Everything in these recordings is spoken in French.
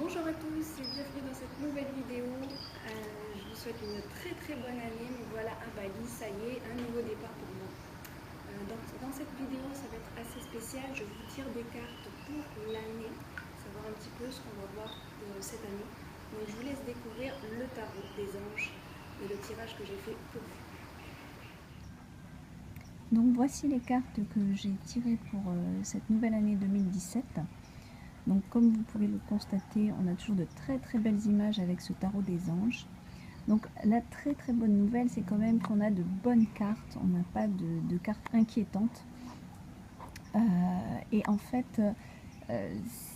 Bonjour à tous et bienvenue dans cette nouvelle vidéo. Je vous souhaite une très bonne année. Me voilà à Bali, ça y est, un nouveau départ pour moi. Dans cette vidéo, ça va être assez spécial. Je vous tire des cartes pour l'année, savoir un petit peu ce qu'on va voir cette année. Donc je vous laisse découvrir le tarot des anges et le tirage que j'ai fait pour vous. Donc voici les cartes que j'ai tirées pour cette nouvelle année 2017. Donc comme vous pouvez le constater, on a toujours de très belles images avec ce tarot des anges. Donc la très bonne nouvelle, c'est quand même qu'on a de bonnes cartes, on n'a pas de cartes inquiétantes. Et en fait,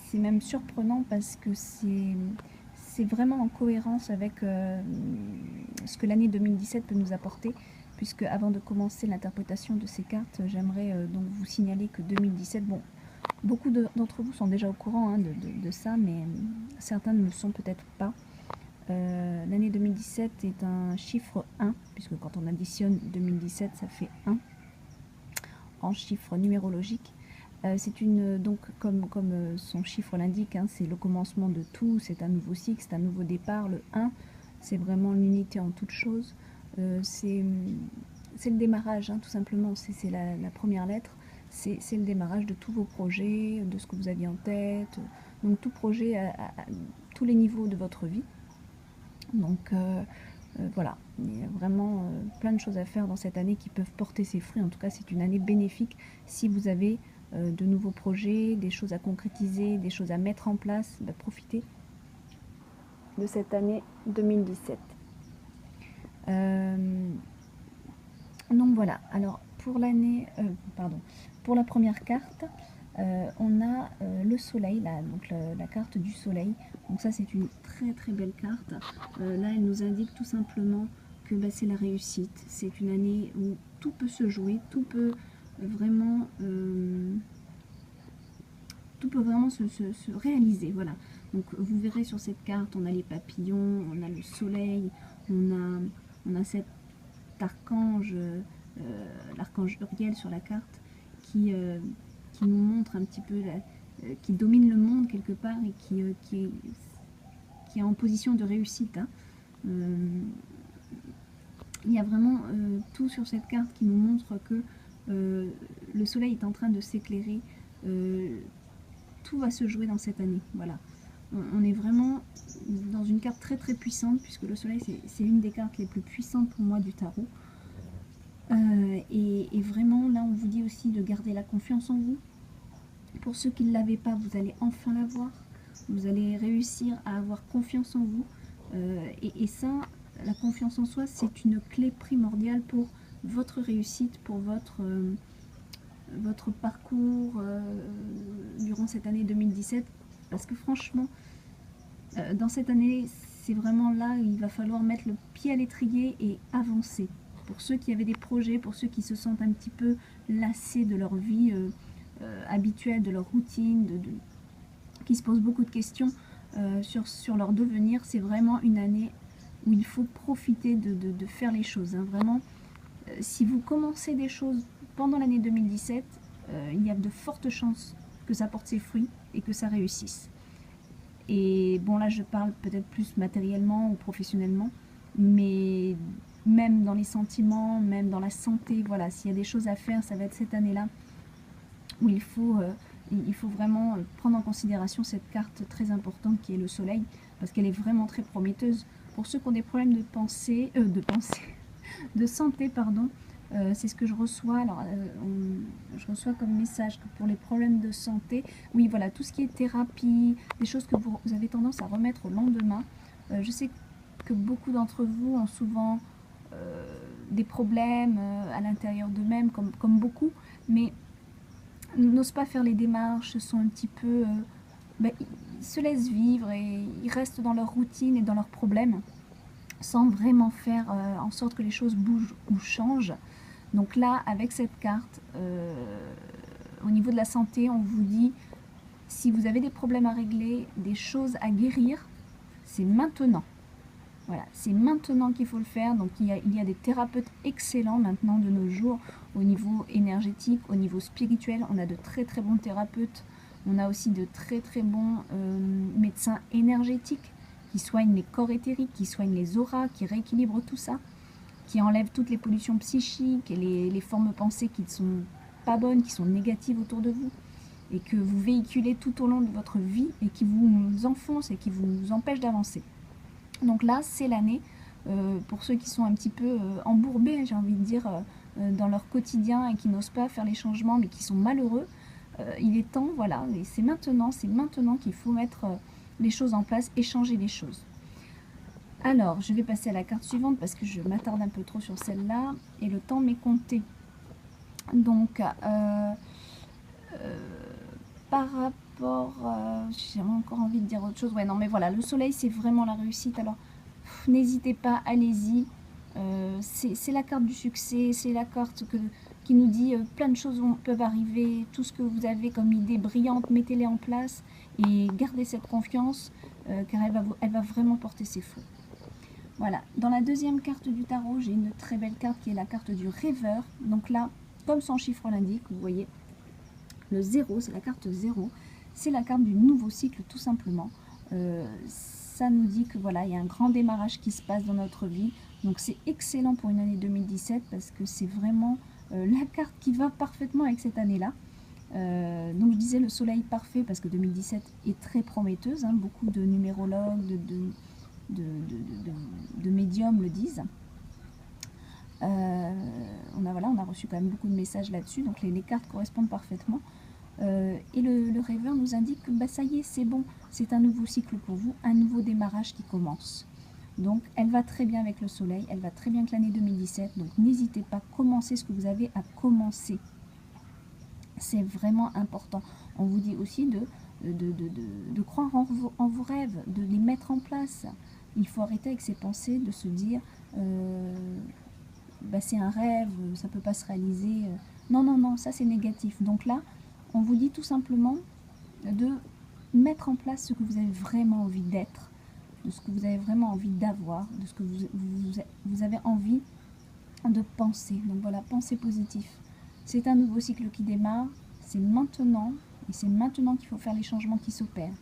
c'est même surprenant parce que c'est vraiment en cohérence avec ce que l'année 2017 peut nous apporter, puisque avant de commencer l'interprétation de ces cartes, j'aimerais donc vous signaler que 2017, bon, beaucoup d'entre vous sont déjà au courant de ça, mais certains ne le sont peut-être pas. L'année 2017 est un chiffre 1, puisque quand on additionne 2017, ça fait 1 en chiffre numérologique. C'est donc comme son chiffre l'indique, hein, c'est le commencement de tout, c'est un nouveau cycle, c'est un nouveau départ. Le 1, c'est vraiment l'unité en toute chose. C'est le démarrage, hein, tout simplement, c'est la première lettre. C'est le démarrage de tous vos projets, de ce que vous aviez en tête, donc tout projet à tous les niveaux de votre vie. Donc voilà, il y a vraiment plein de choses à faire dans cette année qui peuvent porter ses fruits. En tout cas, c'est une année bénéfique si vous avez de nouveaux projets, des choses à concrétiser, des choses à mettre en place. Profitez de cette année 2017. Donc voilà, alors pour l'année, pour la première carte, on a le soleil, là, donc la carte du soleil. Donc ça, c'est une très belle carte. Là, elle nous indique tout simplement que c'est la réussite. C'est une année où tout peut se jouer, tout peut vraiment se réaliser. Voilà. Donc vous verrez sur cette carte, on a les papillons, on a le soleil, on a cet archange, l'archange Uriel sur la carte, qui nous montre un petit peu, qui domine le monde quelque part et qui est en position de réussite. Hein. Il y a vraiment tout sur cette carte qui nous montre que le soleil est en train de s'éclairer. Tout va se jouer dans cette année. Voilà. On est vraiment dans une carte très puissante, puisque le soleil, c'est une des cartes les plus puissantes pour moi du tarot. Et vraiment, là, on vous dit aussi de garder la confiance en vous. Pour ceux qui ne l'avaient pas, vous allez enfin l'avoir. Vous allez réussir à avoir confiance en vous. Et ça, la confiance en soi, c'est une clé primordiale pour votre réussite, pour votre parcours durant cette année 2017. Parce que franchement, dans cette année, c'est vraiment là où il va falloir mettre le pied à l'étrier et avancer. Pour ceux qui avaient des projets, pour ceux qui se sentent un petit peu lassés de leur vie habituelle, de leur routine, qui se posent beaucoup de questions sur leur devenir, c'est vraiment une année où il faut profiter de faire les choses. Hein. Vraiment, si vous commencez des choses pendant l'année 2017, il y a de fortes chances que ça porte ses fruits et que ça réussisse. Et bon, là je parle peut-être plus matériellement ou professionnellement, mais même dans les sentiments, même dans la santé, voilà, s'il y a des choses à faire, ça va être cette année-là où il faut vraiment prendre en considération cette carte très importante qui est le soleil, parce qu'elle est vraiment très prometteuse. Pour ceux qui ont des problèmes de santé, pardon, c'est ce que je reçois. Alors, je reçois comme message que pour les problèmes de santé, oui, voilà, tout ce qui est thérapie, des choses que vous avez tendance à remettre au lendemain. Je sais que beaucoup d'entre vous ont souvent des problèmes à l'intérieur d'eux-mêmes, comme beaucoup, mais n'osent pas faire les démarches, sont un petit peu... ils se laissent vivre et ils restent dans leur routine et dans leurs problèmes, sans vraiment faire en sorte que les choses bougent ou changent. Donc là, avec cette carte, au niveau de la santé, on vous dit, si vous avez des problèmes à régler, des choses à guérir, c'est maintenant. Voilà, c'est maintenant qu'il faut le faire. Donc il y a des thérapeutes excellents maintenant de nos jours, au niveau énergétique, au niveau spirituel. On a de très bons thérapeutes On a aussi de très très bons médecins énergétiques qui soignent les corps éthériques, qui soignent les auras, qui rééquilibrent tout ça, qui enlèvent toutes les pollutions psychiques et les formes pensées qui ne sont pas bonnes, qui sont négatives autour de vous, et que vous véhiculez tout au long de votre vie et qui vous enfoncent et qui vous empêchent d'avancer. Donc là, c'est l'année pour ceux qui sont un petit peu embourbés, j'ai envie de dire, dans leur quotidien et qui n'osent pas faire les changements mais qui sont malheureux. Il est temps, voilà, et c'est maintenant qu'il faut mettre les choses en place et changer les choses. Alors, je vais passer à la carte suivante parce que je m'attarde un peu trop sur celle-là et le temps m'est compté. Donc, par rapport, j'ai encore envie de dire autre chose. Ouais, non, mais voilà, le soleil, c'est vraiment la réussite. Alors, n'hésitez pas, allez-y. C'est la carte du succès, c'est la carte qui nous dit plein de choses peuvent arriver, tout ce que vous avez comme idée brillante, mettez-les en place et gardez cette confiance car elle va vraiment porter ses fruits. Voilà, dans la deuxième carte du tarot, j'ai une très belle carte qui est la carte du rêveur. Donc là, comme son chiffre l'indique, vous voyez, le 0, c'est la carte 0, c'est la carte du nouveau cycle tout simplement. Ça nous dit que voilà, il y a un grand démarrage qui se passe dans notre vie. Donc c'est excellent pour une année 2017 parce que c'est vraiment la carte qui va parfaitement avec cette année-là. Donc je disais le soleil parfait parce que 2017 est très prometteuse, hein, beaucoup de numérologues, de médiums le disent. On a reçu quand même beaucoup de messages là-dessus, donc les cartes correspondent parfaitement. Et le rêveur nous indique que bah, ça y est, c'est bon, c'est un nouveau cycle pour vous, un nouveau démarrage qui commence. Donc elle va très bien avec le soleil, elle va très bien avec l'année 2017, donc n'hésitez pas, commencez ce que vous avez à commencer. C'est vraiment important. On vous dit aussi de croire en vos rêves, de les mettre en place. Il faut arrêter avec ces pensées, de se dire bah, c'est un rêve, ça ne peut pas se réaliser. Non, non, non, ça c'est négatif. Donc là, on vous dit tout simplement de mettre en place ce que vous avez vraiment envie d'être, de ce que vous avez vraiment envie d'avoir, de ce que vous avez envie de penser. Donc voilà, pensez positif. C'est un nouveau cycle qui démarre, c'est maintenant, et c'est maintenant qu'il faut faire les changements qui s'opèrent.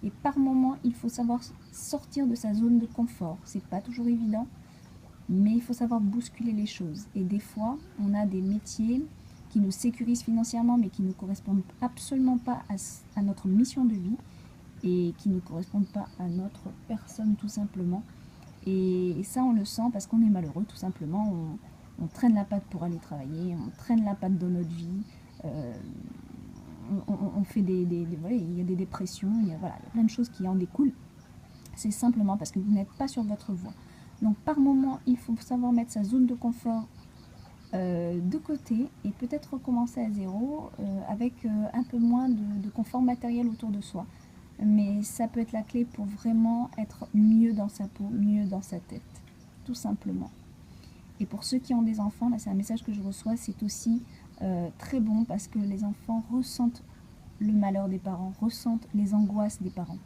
Et par moment, il faut savoir sortir de sa zone de confort. C'est pas toujours évident, mais il faut savoir bousculer les choses. Et des fois, on a des métiers qui nous sécurisent financièrement, mais qui ne correspondent absolument pas à notre mission de vie et qui ne correspondent pas à notre personne tout simplement. Et ça, on le sent parce qu'on est malheureux tout simplement. On traîne la patte pour aller travailler, on traîne la patte dans notre vie. On fait voilà, il y a des dépressions, il y a plein de choses qui en découlent. C'est simplement parce que vous n'êtes pas sur votre voie. Donc par moment, il faut savoir mettre sa zone de confort de côté et peut-être recommencer à zéro avec un peu moins de confort matériel autour de soi. Mais ça peut être la clé pour vraiment être mieux dans sa peau, mieux dans sa tête, tout simplement. Et pour ceux qui ont des enfants, là c'est un message que je reçois, c'est aussi très bon parce que les enfants ressentent le malheur des parents, ressentent les angoisses des parents.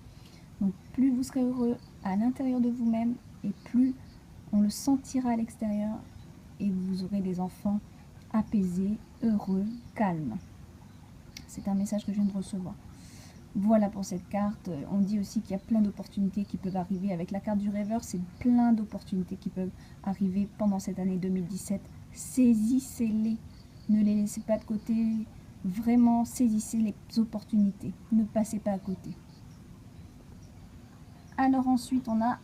Donc plus vous serez heureux à l'intérieur de vous-même et plus on le sentira à l'extérieur et vous aurez des enfants apaisés, heureux, calmes. C'est un message que je viens de recevoir. Voilà pour cette carte. On dit aussi qu'il y a plein d'opportunités qui peuvent arriver. Avec la carte du rêveur, c'est plein d'opportunités qui peuvent arriver pendant cette année 2017. Saisissez-les. Ne les laissez pas de côté. Vraiment, saisissez les opportunités. Ne passez pas à côté. Alors ensuite, on a,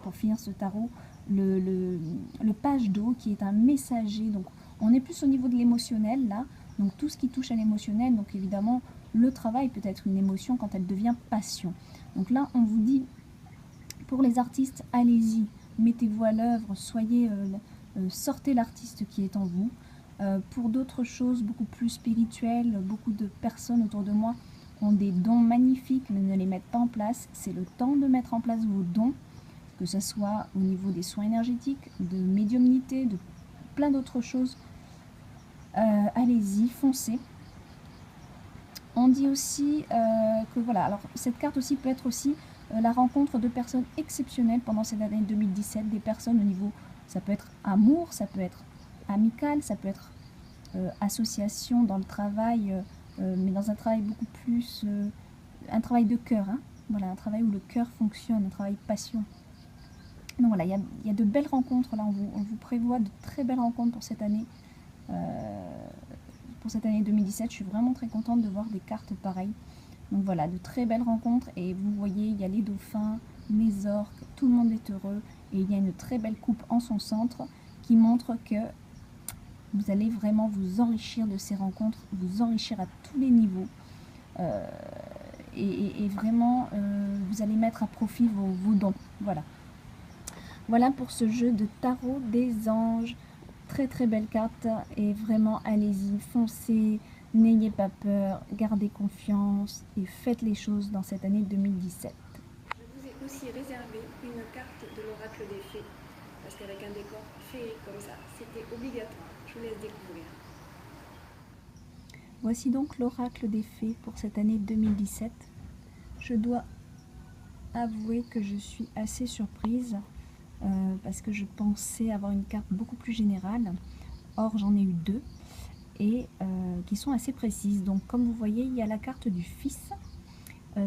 pour finir ce tarot, le page d'eau qui est un messager. Donc on est plus au niveau de l'émotionnel là. Donc tout ce qui touche à l'émotionnel, donc évidemment le travail peut être une émotion quand elle devient passion. Donc là on vous dit, pour les artistes, allez-y, mettez-vous à l'œuvre, sortez l'artiste qui est en vous. Pour d'autres choses beaucoup plus spirituelles, beaucoup de personnes autour de moi ont des dons magnifiques mais ne les mettent pas en place. C'est le temps de mettre en place vos dons, que ce soit au niveau des soins énergétiques, de médiumnité, de plein d'autres choses. Allez-y, foncez. On dit aussi que voilà, alors cette carte aussi peut être aussi la rencontre de personnes exceptionnelles pendant cette année 2017, des personnes au niveau, ça peut être amour, ça peut être amical, ça peut être association dans le travail, mais dans un travail beaucoup plus, un travail de cœur, hein. Voilà, un travail où le cœur fonctionne, un travail passion. Donc voilà, il y a de belles rencontres, là on vous prévoit de très belles rencontres pour cette année. Pour cette année 2017, je suis vraiment très contente de voir des cartes pareilles. Donc voilà, de très belles rencontres, et vous voyez, il y a les dauphins, les orques, tout le monde est heureux, et il y a une très belle coupe en son centre qui montre que vous allez vraiment vous enrichir de ces rencontres, vous enrichir à tous les niveaux, et vraiment vous allez mettre à profit vos dons. Voilà. Voilà pour ce jeu de tarot des anges. Très très belle carte, et vraiment allez-y, foncez, n'ayez pas peur, gardez confiance et faites les choses dans cette année 2017. Je vous ai aussi réservé une carte de l'oracle des fées, parce qu'avec un décor féerique comme ça, c'était obligatoire. Je vous laisse découvrir. Voici donc l'oracle des fées pour cette année 2017. Je dois avouer que je suis assez surprise, parce que je pensais avoir une carte beaucoup plus générale. Or j'en ai eu deux, et qui sont assez précises. Donc comme vous voyez, il y a la carte du fils.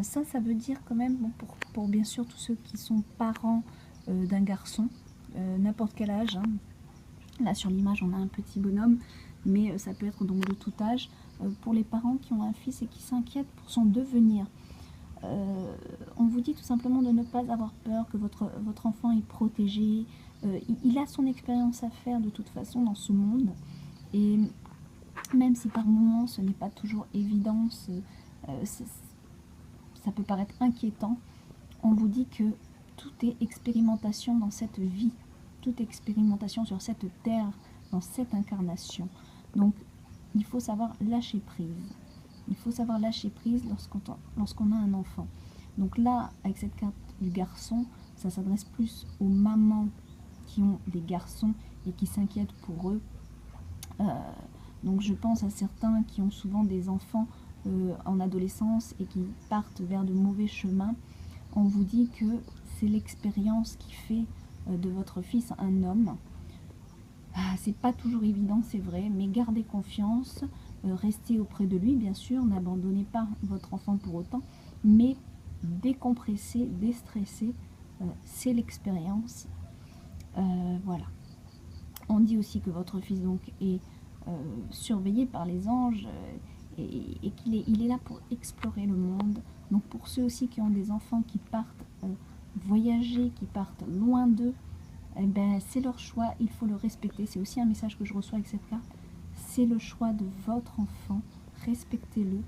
Ça veut dire quand même, bon, pour bien sûr tous ceux qui sont parents d'un garçon, n'importe quel âge, hein. Là sur l'image on a un petit bonhomme, mais ça peut être donc de tout âge, pour les parents qui ont un fils et qui s'inquiètent pour son devenir. On vous dit tout simplement de ne pas avoir peur, que votre enfant est protégé, il a son expérience à faire de toute façon dans ce monde, et même si par moments ce n'est pas toujours évident, ça peut paraître inquiétant, on vous dit que tout est expérimentation dans cette vie, toute expérimentation sur cette terre, dans cette incarnation. Donc il faut savoir lâcher prise. Il faut savoir lâcher prise lorsqu'on a un enfant. Donc là, avec cette carte du garçon, ça s'adresse plus aux mamans qui ont des garçons et qui s'inquiètent pour eux. Donc je pense à certains qui ont souvent des enfants en adolescence et qui partent vers de mauvais chemins. On vous dit que c'est l'expérience qui fait de votre fils un homme. C'est pas toujours évident, c'est vrai, mais gardez confiance, restez auprès de lui, bien sûr, n'abandonnez pas votre enfant pour autant, mais décompressez, déstressez, c'est l'expérience. Voilà. On dit aussi que votre fils donc est surveillé par les anges, et qu'il est là pour explorer le monde. Donc pour ceux aussi qui ont des enfants qui partent voyager, qui partent loin d'eux, eh ben, c'est leur choix, il faut le respecter. C'est aussi un message que je reçois avec cette carte. C'est le choix de votre enfant, respectez-le,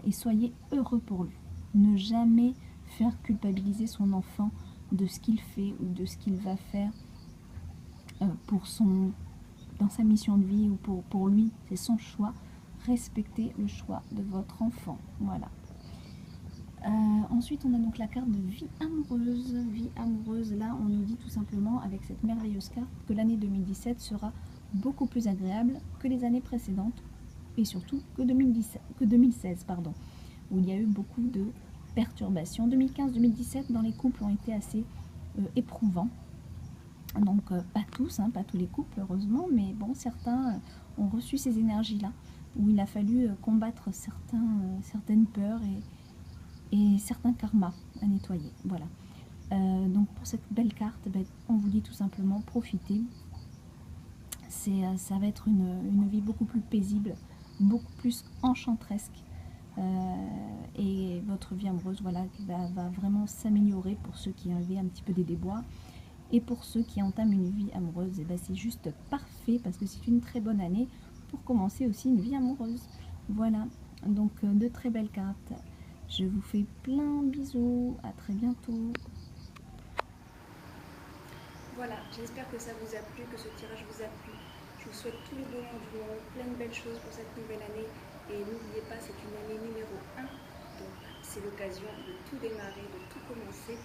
et soyez heureux pour lui. Ne jamais faire culpabiliser son enfant de ce qu'il fait ou de ce qu'il va faire dans sa mission de vie, ou pour lui. C'est son choix. Respectez le choix de votre enfant. Voilà. Ensuite on a donc la carte de vie amoureuse. Vie amoureuse, là on nous dit tout simplement avec cette merveilleuse carte que l'année 2017 sera beaucoup plus agréable que les années précédentes, et surtout que 2016, pardon, où il y a eu beaucoup de perturbations. 2015-2017 dans les couples ont été assez éprouvants. Donc pas tous, hein, pas tous les couples heureusement, mais bon, certains ont reçu ces énergies-là, où il a fallu combattre certaines peurs et certains karmas à nettoyer. Voilà. Donc pour cette belle carte, ben, on vous dit tout simplement profitez. Ça va être une vie beaucoup plus paisible, beaucoup plus enchanteresque, et votre vie amoureuse, voilà, va vraiment s'améliorer pour ceux qui avaient un petit peu des déboires. Et pour ceux qui entament une vie amoureuse, ben, c'est juste parfait, parce que c'est une très bonne année pour commencer aussi une vie amoureuse. Voilà, donc de très belles cartes. Je vous fais plein de bisous, à très bientôt. Voilà, j'espère que ça vous a plu, que ce tirage vous a plu. Je vous souhaite tout le bonheur du monde, plein de belles choses pour cette nouvelle année. Et n'oubliez pas, c'est une année numéro 1. Donc c'est l'occasion de tout démarrer, de tout commencer.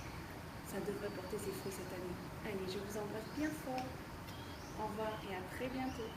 Ça devrait porter ses fruits cette année. Allez, je vous embrasse bien fort. Au revoir et à très bientôt.